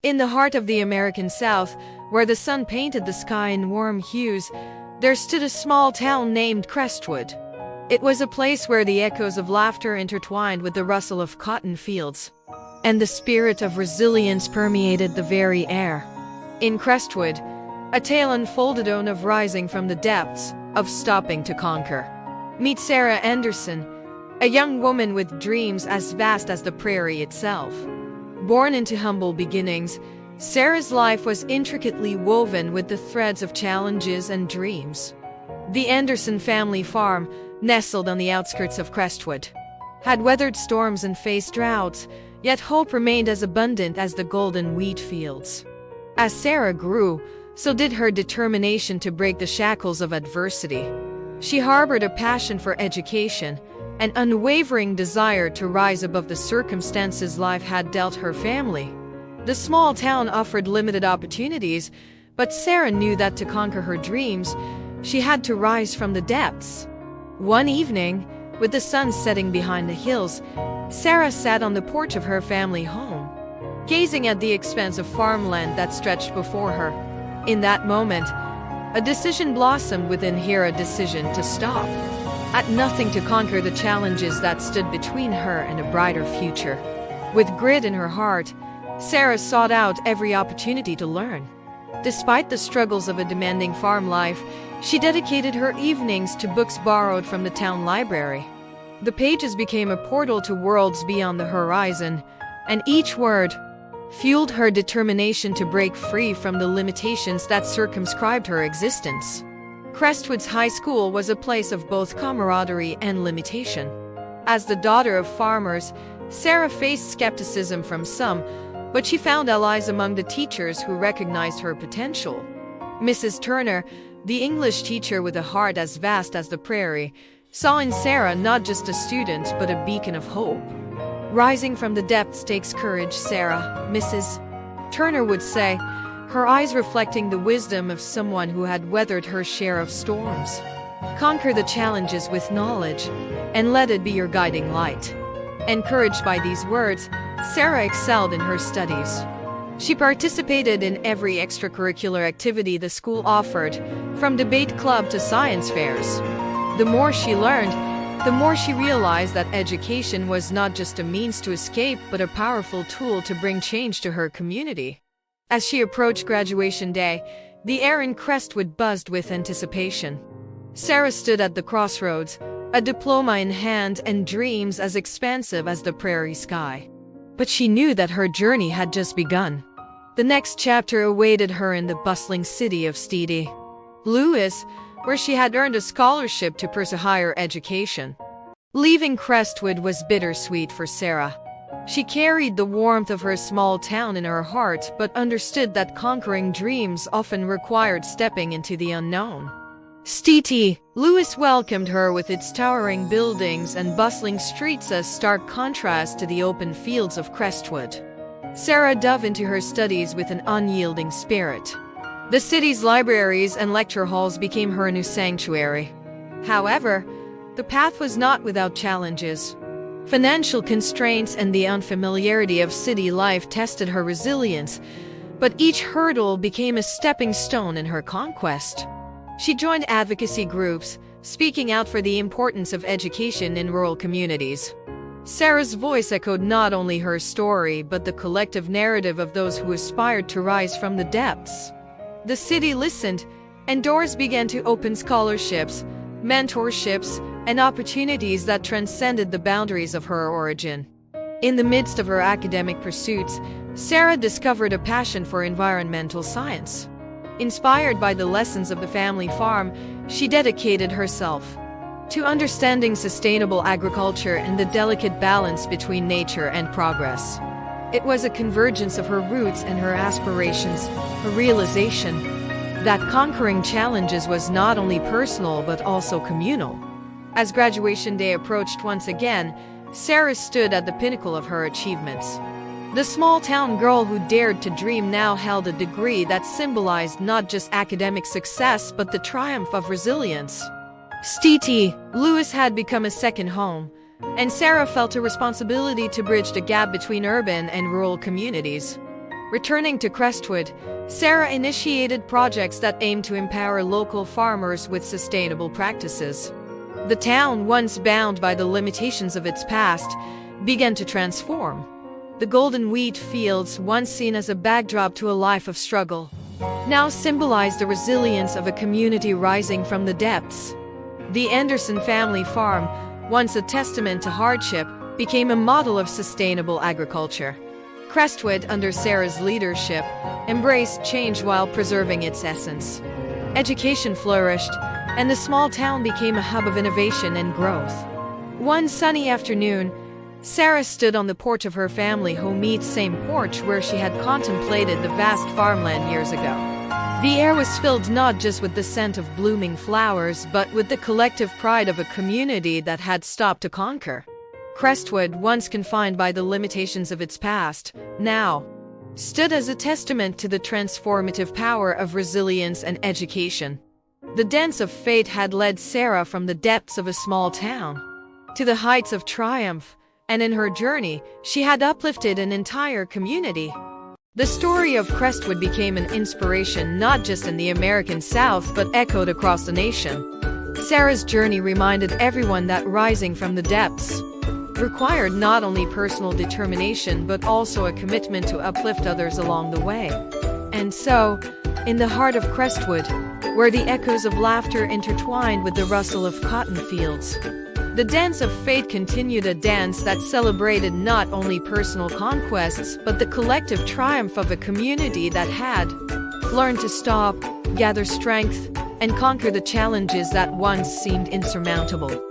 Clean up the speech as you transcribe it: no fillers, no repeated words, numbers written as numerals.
In the heart of the American South, where the sun painted the sky in warm hues, there stood a small town named Crestwood. It was a place where the echoes of laughter intertwined with the rustle of cotton fields, and the spirit of resilience permeated the very air. In Crestwood, a tale unfolded on of rising from the depths, of stopping to conquer. Meet Sarah Anderson, a young woman with dreams as vast as the prairie itself. Born into humble beginnings, Sarah's life was intricately woven with the threads of challenges and dreams. The Anderson family farm, nestled on the outskirts of Crestwood, had weathered storms and faced droughts, yet hope remained as abundant as the golden wheat fields. As Sarah grew, so did her determination to break the shackles of adversity. She harbored a passion for education, an unwavering desire to rise above the circumstances life had dealt her family. The small town offered limited opportunities, but Sarah knew that to conquer her dreams, she had to rise from the depths. One evening, with the sun setting behind the hills, Sarah sat on the porch of her family home, gazing at the expanse of farmland that stretched before her. In that moment, a decision blossomed within her, a decision to stop at nothing to conquer the challenges that stood between her and a brighter future. With grit in her heart, Sarah sought out every opportunity to learn. Despite the struggles of a demanding farm life, she dedicated her evenings to books borrowed from the town library. The pages became a portal to worlds beyond the horizon, and each word fueled her determination to break free from the limitations that circumscribed her existence. Crestwood's high school was a place of both camaraderie and limitation. As the daughter of farmers, Sarah faced skepticism from some, but she found allies among the teachers who recognized her potential. Mrs. Turner, the English teacher with a heart as vast as the prairie, saw in Sarah not just a student but a beacon of hope. Rising from the depths takes courage, Sarah, Mrs. Turner would say, her eyes reflecting the wisdom of someone who had weathered her share of storms. Conquer the challenges with knowledge, and let it be your guiding light. Encouraged by these words, Sarah excelled in her studies. She participated in every extracurricular activity the school offered, from debate club to science fairs. The more she learned, the more she realized that education was not just a means to escape but a powerful tool to bring change to her community. As she approached graduation day, the air in Crestwood buzzed with anticipation. Sarah stood at the crossroads, a diploma in hand and dreams as expansive as the prairie sky. But she knew that her journey had just begun. The next chapter awaited her in the bustling city of St. Louis, where she had earned a scholarship to pursue higher education. Leaving Crestwood was bittersweet for Sarah. She carried the warmth of her small town in her heart, but understood that conquering dreams often required stepping into the unknown. St. Louis welcomed her with its towering buildings and bustling streets, a stark contrast to the open fields of Crestwood. Sarah dove into her studies with an unyielding spirit. The city's libraries and lecture halls became her new sanctuary. However, the path was not without challenges. Financial constraints and the unfamiliarity of city life tested her resilience, but each hurdle became a stepping stone in her conquest. She joined advocacy groups, speaking out for the importance of education in rural communities. Sarah's voice echoed not only her story but the collective narrative of those who aspired to rise from the depths. The city listened, and doors began to open: scholarships, mentorships, and opportunities that transcended the boundaries of her origin. In the midst of her academic pursuits, Sarah discovered a passion for environmental science. Inspired by the lessons of the family farm, she dedicated herself to understanding sustainable agriculture and the delicate balance between nature and progress. It was a convergence of her roots and her aspirations, a realization that conquering challenges was not only personal but also communal. As graduation day approached once again, Sarah stood at the pinnacle of her achievements. The small-town girl who dared to dream now held a degree that symbolized not just academic success but the triumph of resilience. St. Louis had become a second home, and Sarah felt a responsibility to bridge the gap between urban and rural communities. Returning to Crestwood, Sarah initiated projects that aimed to empower local farmers with sustainable practices. The town, once bound by the limitations of its past, began to transform. The golden wheat fields, once seen as a backdrop to a life of struggle, now symbolized the resilience of a community rising from the depths. The Anderson family farm, once a testament to hardship, became a model of sustainable agriculture. Crestwood, under Sarah's leadership, embraced change while preserving its essence. Education flourished, and the small town became a hub of innovation and growth. One sunny afternoon, Sarah stood on the porch of her family home's same porch where she had contemplated the vast farmland years ago. The air was filled not just with the scent of blooming flowers, but with the collective pride of a community that had stopped to conquer. Crestwood, once confined by the limitations of its past, now stood as a testament to the transformative power of resilience and education. The dance of fate had led Sarah from the depths of a small town to the heights of triumph, and in her journey, she had uplifted an entire community. The story of Crestwood became an inspiration not just in the American South but echoed across the nation. Sarah's journey reminded everyone that rising from the depths required not only personal determination but also a commitment to uplift others along the way. And so, in the heart of Crestwood, where the echoes of laughter intertwined with the rustle of cotton fields, the dance of fate continued, a dance that celebrated not only personal conquests but the collective triumph of a community that had learned to stop, gather strength, and conquer the challenges that once seemed insurmountable.